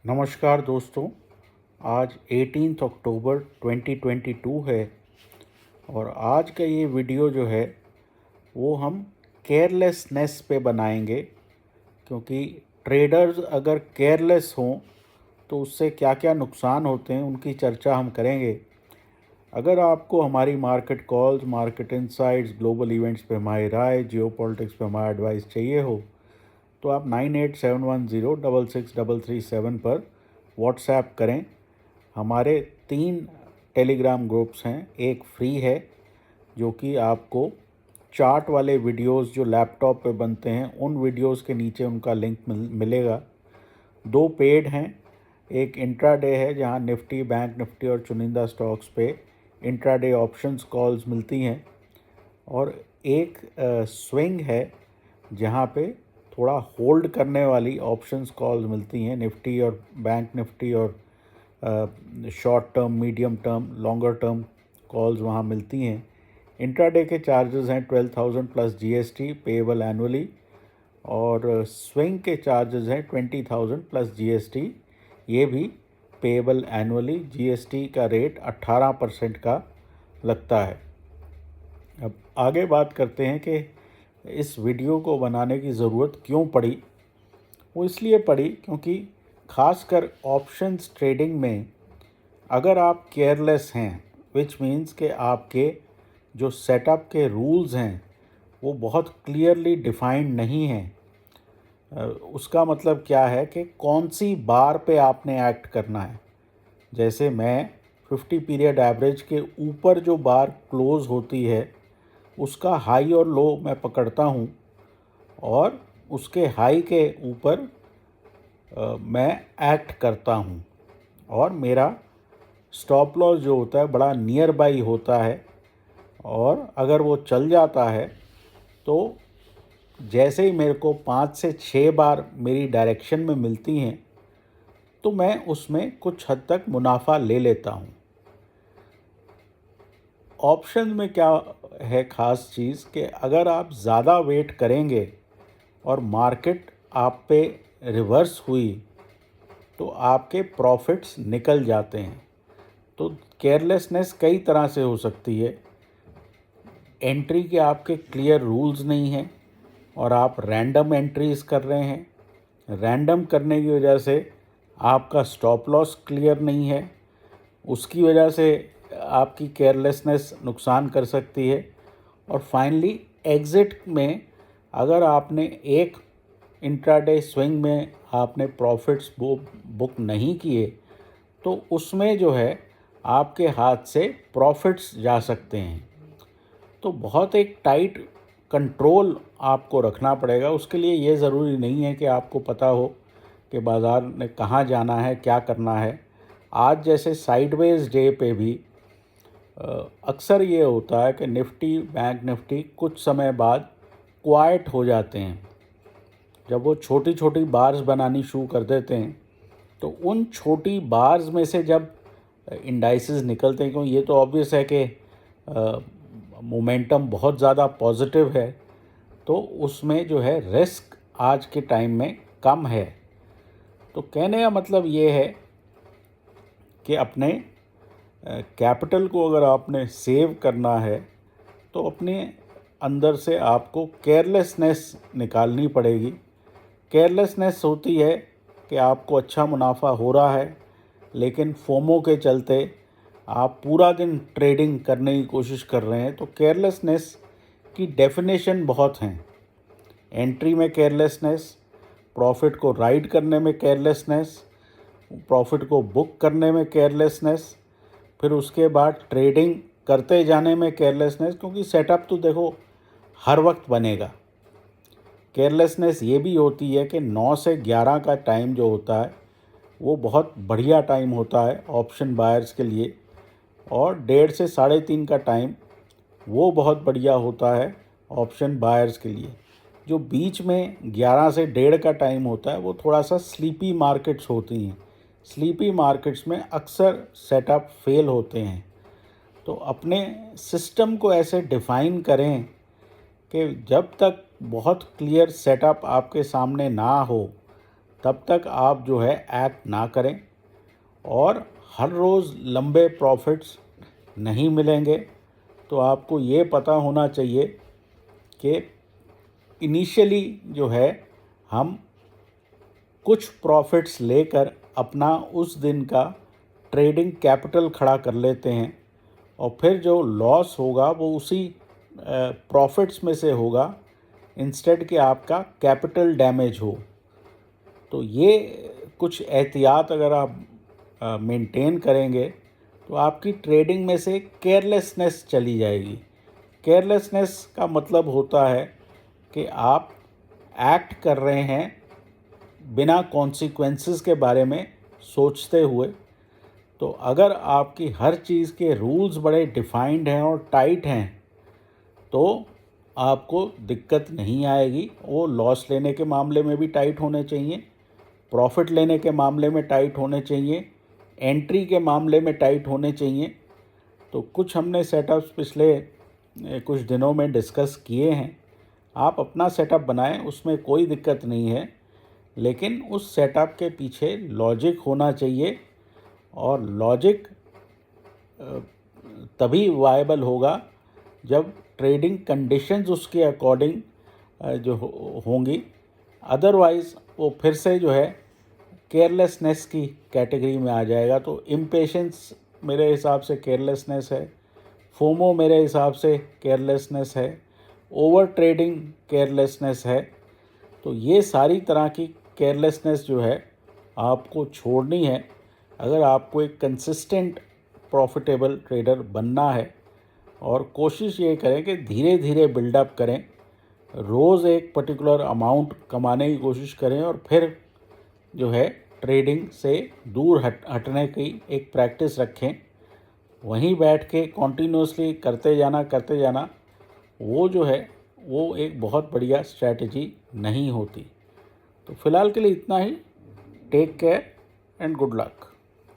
नमस्कार दोस्तों। आज 18 अक्टूबर 2022 है और आज का ये वीडियो जो है वो हम केयरलेसनेस पे बनाएंगे, क्योंकि ट्रेडर्स अगर केयरलेस हों तो उससे क्या क्या नुकसान होते हैं उनकी चर्चा हम करेंगे। अगर आपको हमारी market calls, market insights, global events पे हमारी राय, जियो पॉलिटिक्स पे हमारा एडवाइस चाहिए हो तो आप 9871066337 पर व्हाट्सएप करें। हमारे 3 टेलीग्राम ग्रुप्स हैं। एक फ्री है जो कि आपको चार्ट वाले वीडियोस जो लैपटॉप पे बनते हैं उन वीडियोस के नीचे उनका लिंक मिलेगा। 2 पेड हैं। एक इंट्राडे है जहां निफ्टी, बैंक निफ्टी और चुनिंदा स्टॉक्स पे इंट्राडे ऑप्शंस कॉल्स मिलती हैं, और एक स्विंग है जहां पे थोड़ा होल्ड करने वाली ऑप्शंस कॉल्स मिलती हैं। निफ्टी और बैंक निफ्टी और short term, medium term, longer term calls वहाँ मिलती हैं। इंट्राडे के चार्जेस हैं 12,000 प्लस जीएसटी पेएबल एनुअली, और स्विंग के चार्जेस हैं 20,000 प्लस जीएसटी, ये भी पेएबल एनुअली। जीएसटी का रेट 18% का लगता है। अब आगे बात करते हैं कि इस वीडियो को बनाने की ज़रूरत क्यों पड़ी। वो इसलिए पड़ी क्योंकि खासकर ऑप्शंस ट्रेडिंग में अगर आप केयरलेस हैं, विच मीन्स कि आपके जो सेटअप के रूल्स हैं वो बहुत क्लियरली डिफाइंड नहीं हैं। उसका मतलब क्या है कि कौन सी बार पे आपने एक्ट करना है। जैसे मैं 50 पीरियड एवरेज के ऊपर जो बार क्लोज होती है उसका हाई और लो मैं पकड़ता हूँ, और उसके हाई के ऊपर मैं एक्ट करता हूँ, और मेरा स्टॉप लॉस जो होता है बड़ा नियर बाई होता है। और अगर वो चल जाता है तो जैसे ही मेरे को 5 से 6 बार मेरी डायरेक्शन में मिलती हैं तो मैं उसमें कुछ हद तक मुनाफा ले लेता हूँ। ऑप्शन में क्या है ख़ास चीज़ कि अगर आप ज़्यादा वेट करेंगे और मार्केट आप पे रिवर्स हुई तो आपके प्रॉफिट्स निकल जाते हैं। तो केयरलेसनेस कई तरह से हो सकती है। एंट्री के आपके क्लियर रूल्स नहीं हैं और आप रैंडम एंट्रीज कर रहे हैं। रैंडम करने की वजह से आपका स्टॉप लॉस क्लियर नहीं है, उसकी वजह से आपकी केयरलेसनेस नुकसान कर सकती है। और फाइनली एग्ज़िट में अगर आपने एक इंट्राडे स्विंग में आपने प्रॉफिट्स बुक नहीं किए तो उसमें जो है आपके हाथ से प्रॉफिट्स जा सकते हैं। तो बहुत एक टाइट कंट्रोल आपको रखना पड़ेगा। उसके लिए ये ज़रूरी नहीं है कि आपको पता हो कि बाज़ार में कहाँ जाना है, क्या करना है। आज जैसे साइडवेज डे पे भी अक्सर ये होता है कि निफ्टी, बैंक निफ्टी कुछ समय बाद क्वाइट हो जाते हैं। जब वो छोटी छोटी बार्स बनानी शुरू कर देते हैं तो उन छोटी बार्स में से जब इंडाइसेस निकलते हैं, क्योंकि ये तो ऑब्वियस है कि मोमेंटम बहुत ज़्यादा पॉजिटिव है, तो उसमें जो है रिस्क आज के टाइम में कम है। तो कहने का मतलब ये है कि अपने कैपिटल को अगर आपने सेव करना है तो अपने अंदर से आपको केयरलेसनेस निकालनी पड़ेगी। केयरलेसनेस होती है कि आपको अच्छा मुनाफा हो रहा है लेकिन फोमो के चलते आप पूरा दिन ट्रेडिंग करने की कोशिश कर रहे हैं। तो केयरलेसनेस की डेफिनेशन बहुत हैं। एंट्री में केयरलेसनेस, प्रॉफिट को राइड करने में केयरलेसनेस, प्रॉफिट को बुक करने में केयरलेसनेस, फिर उसके बाद ट्रेडिंग करते जाने में केयरलेसनेस, क्योंकि सेटअप तो देखो हर वक्त बनेगा। केयरलेसनेस ये भी होती है कि 9 से 11 का टाइम जो होता है वो बहुत बढ़िया टाइम होता है ऑप्शन बायर्स के लिए, और 1:30 से 3:30 का टाइम वो बहुत बढ़िया होता है ऑप्शन बायर्स के लिए। जो बीच में 11 से 1:30 का टाइम होता है वो थोड़ा सा स्लीपी मार्केट्स होती हैं। स्लीपी मार्केट्स में अक्सर सेटअप फेल होते हैं। तो अपने सिस्टम को ऐसे डिफ़ाइन करें कि जब तक बहुत क्लियर सेटअप आपके सामने ना हो तब तक आप जो है एक्ट ना करें। और हर रोज़ लंबे प्रॉफिट्स नहीं मिलेंगे, तो आपको ये पता होना चाहिए कि इनिशियली जो है हम कुछ प्रॉफिट्स लेकर अपना उस दिन का ट्रेडिंग कैपिटल खड़ा कर लेते हैं, और फिर जो लॉस होगा वो उसी प्रॉफिट्स में से होगा, इंस्टेड कि आपका कैपिटल डैमेज हो। तो ये कुछ एहतियात अगर आप मेंटेन करेंगे तो आपकी ट्रेडिंग में से केयरलेसनेस चली जाएगी। केयरलेसनेस का मतलब होता है कि आप एक्ट कर रहे हैं बिना कॉन्सिक्वेंसेस के बारे में सोचते हुए। तो अगर आपकी हर चीज़ के रूल्स बड़े डिफाइंड हैं और टाइट हैं तो आपको दिक्कत नहीं आएगी। वो लॉस लेने के मामले में भी टाइट होने चाहिए, प्रॉफिट लेने के मामले में टाइट होने चाहिए, एंट्री के मामले में टाइट होने चाहिए। तो कुछ हमने सेटअप्स पिछले कुछ दिनों में डिस्कस किए हैं। आप अपना सेटअप बनाएं, उसमें कोई दिक्कत नहीं है, लेकिन उस सेटअप के पीछे लॉजिक होना चाहिए। और लॉजिक तभी वायबल होगा जब ट्रेडिंग कंडीशंस उसके अकॉर्डिंग जो होंगी। अदरवाइज़ वो फिर से जो है केयरलेसनेस की कैटेगरी में आ जाएगा। तो इम्पेशेंस मेरे हिसाब से केयरलेसनेस है, फोमो मेरे हिसाब से केयरलेसनेस है, ओवर ट्रेडिंग केयरलेसनेस है। तो ये सारी तरह की केयरलेसनेस जो है आपको छोड़नी है अगर आपको एक कंसिस्टेंट प्रॉफिटेबल ट्रेडर बनना है। और कोशिश ये करें कि धीरे धीरे बिल्डअप करें, रोज़ एक पर्टिकुलर अमाउंट कमाने की कोशिश करें, और फिर जो है ट्रेडिंग से दूर हटने की एक प्रैक्टिस रखें। वहीं बैठ के कॉन्टीन्यूसली करते जाना वो जो है वो एक बहुत बढ़िया स्ट्रैटेजी नहीं होती। तो फ़िलहाल के लिए इतना ही। Take care and good luck.